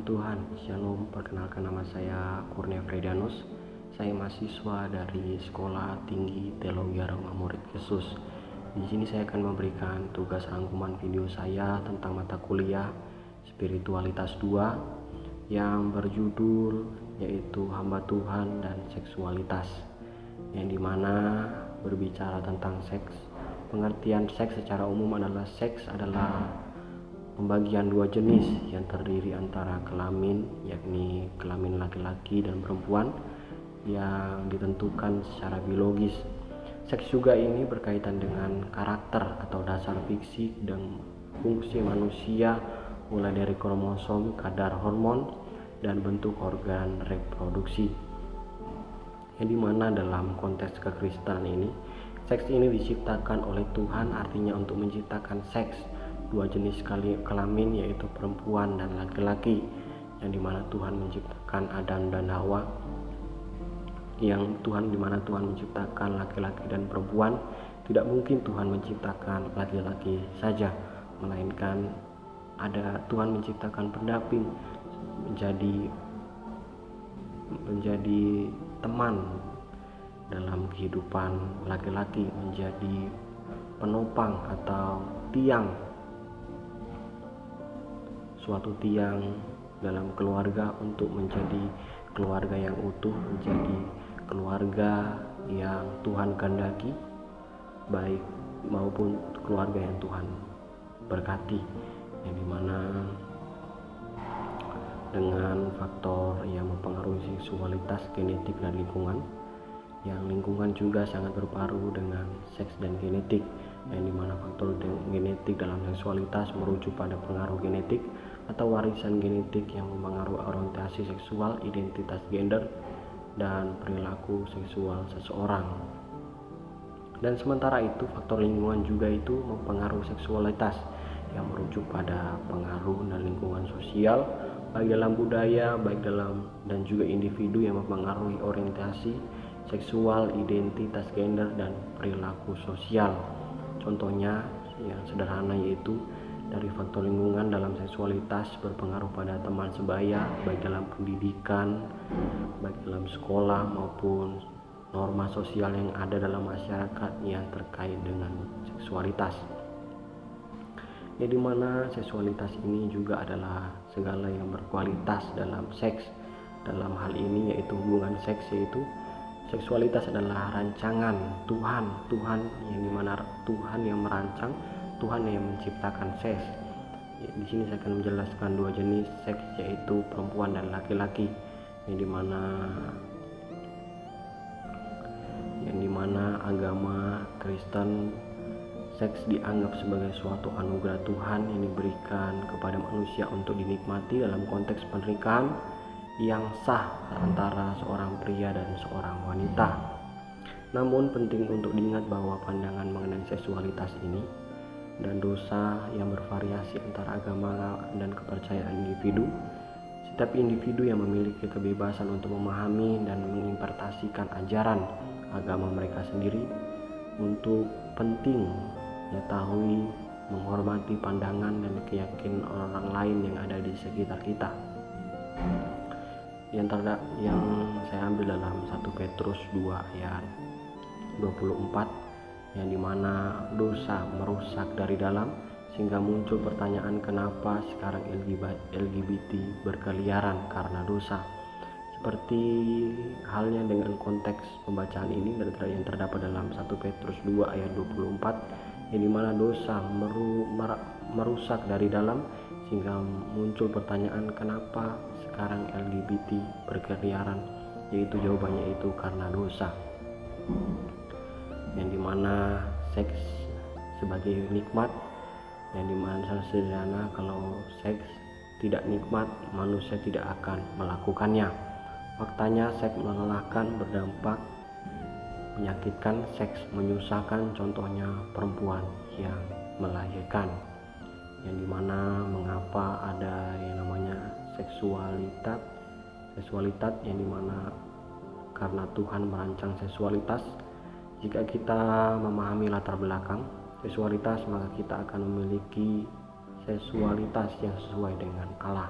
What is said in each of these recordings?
Hamba Tuhan, Shalom. Perkenalkan, nama saya Kurnia Fredianus. Saya mahasiswa dari Sekolah Tinggi Teologi Aroma Murid Yesus. Di sini saya akan memberikan tugas rangkuman video saya tentang mata kuliah Spiritualitas 2 yang berjudul yaitu Hamba Tuhan dan Seksualitas, yang dimana berbicara tentang seks. Pengertian seks secara umum adalah seks adalah pembagian dua jenis yang terdiri antara kelamin, yakni kelamin laki-laki dan perempuan yang ditentukan secara biologis. Seks juga ini berkaitan dengan karakter atau dasar fisik dan fungsi manusia, mulai dari kromosom, kadar hormon, dan bentuk organ reproduksi. Yang dimana dalam konteks kekristenan ini, seks ini diciptakan oleh Tuhan, artinya untuk menciptakan seks dua jenis kelamin, yaitu perempuan dan laki-laki, yang dimana Tuhan menciptakan Adam dan Hawa, dimana Tuhan menciptakan laki-laki dan perempuan. Tidak mungkin Tuhan menciptakan laki-laki saja, melainkan Tuhan menciptakan pendamping, menjadi teman dalam kehidupan laki-laki, menjadi penopang atau suatu tiang dalam keluarga untuk menjadi keluarga yang utuh, menjadi keluarga yang Tuhan kehendaki, baik maupun keluarga yang Tuhan berkati, yang dimana dengan faktor yang mempengaruhi seksualitas, genetik, dan lingkungan, yang lingkungan juga sangat berpengaruh dengan seks dan genetik, yang dimana faktor genetik dalam seksualitas merujuk pada pengaruh genetik atau warisan genetik yang mempengaruhi orientasi seksual, identitas gender, dan perilaku seksual seseorang. Dan sementara itu, faktor lingkungan juga itu mempengaruhi seksualitas, yang merujuk pada pengaruh dan lingkungan sosial, baik dalam budaya, baik dalam dan juga individu yang mempengaruhi orientasi seksual, identitas gender, dan perilaku sosial. Contohnya yang sederhana yaitu dari faktor lingkungan dalam seksualitas berpengaruh pada teman sebaya, baik dalam pendidikan, baik dalam sekolah, maupun norma sosial yang ada dalam masyarakat yang terkait dengan seksualitas. Yang dimana seksualitas ini juga adalah segala yang berkualitas dalam seks. Dalam hal ini yaitu hubungan seks, yaitu seksualitas adalah rancangan Tuhan yang dimana Tuhan yang merancang, Tuhan yang menciptakan seks. Di sini saya akan menjelaskan dua jenis seks, yaitu perempuan dan laki-laki, yang dimana agama Kristen, seks dianggap sebagai suatu anugerah Tuhan yang diberikan kepada manusia untuk dinikmati dalam konteks pernikahan yang sah antara seorang pria dan seorang wanita. Namun penting untuk diingat bahwa pandangan mengenai seksualitas ini dan dosa yang bervariasi antara agama dan kepercayaan individu. Setiap individu yang memiliki kebebasan untuk memahami dan menginterpretasikan ajaran agama mereka sendiri. Untuk penting mengetahui, menghormati pandangan dan keyakinan orang lain yang ada di sekitar kita. Yang saya ambil dalam 1 Petrus 2 ayat 24, yang dimana dosa merusak dari dalam, sehingga muncul pertanyaan kenapa sekarang LGBT berkeliaran karena dosa. Seperti halnya dengan konteks pembacaan ini yang terdapat dalam 1 Petrus 2 ayat 24, yang dimana dosa merusak dari dalam, sehingga muncul pertanyaan kenapa sekarang LGBT berkeliaran, yaitu jawabannya itu karena dosa. Yang dimana seks sebagai nikmat, yang dimana sederhana, kalau seks tidak nikmat, manusia tidak akan melakukannya. Faktanya seks melelahkan, berdampak menyakitkan, seks menyusahkan, contohnya perempuan yang melahirkan. Yang dimana mengapa ada yang namanya seksualitas, yang dimana karena Tuhan merancang seksualitas. Jika kita memahami latar belakang seksualitas, maka kita akan memiliki seksualitas yang sesuai dengan Allah.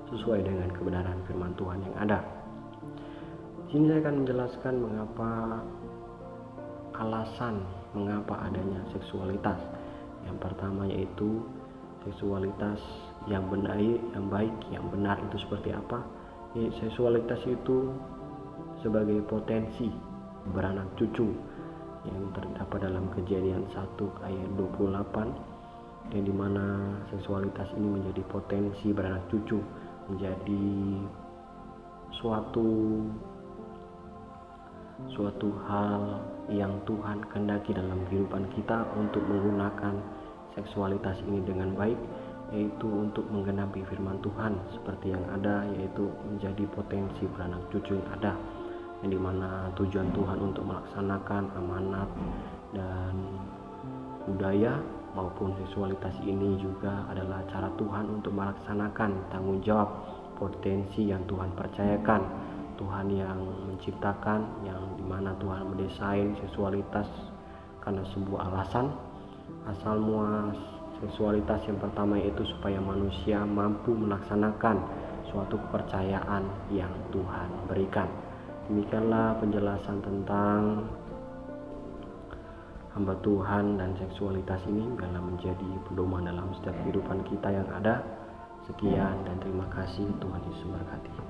sesuai dengan kebenaran firman Tuhan yang ada. Di sini saya akan menjelaskan alasan mengapa adanya seksualitas. Yang pertama yaitu seksualitas yang baik, yang benar itu seperti apa? Seksualitas itu sebagai potensi beranak cucu yang terdapat dalam Kejadian 1 ayat 28, yang dimana seksualitas ini menjadi potensi beranak cucu, menjadi suatu hal yang Tuhan kehendaki dalam kehidupan kita untuk menggunakan seksualitas ini dengan baik, yaitu untuk menggenapi firman Tuhan seperti yang ada, yaitu menjadi potensi beranak cucu yang ada, yang dimana tujuan Tuhan untuk melaksanakan amanat dan budaya maupun seksualitas ini juga adalah cara Tuhan untuk melaksanakan tanggung jawab potensi yang Tuhan percayakan. Tuhan yang menciptakan, yang dimana Tuhan mendesain seksualitas karena sebuah alasan. Asal mua seksualitas yang pertama yaitu supaya manusia mampu melaksanakan suatu kepercayaan yang Tuhan berikan. Demikianlah penjelasan tentang hamba Tuhan dan seksualitas ini, biarlah menjadi pedoman dalam setiap kehidupan kita yang ada. Sekian dan terima kasih. Tuhan Yesus memberkati.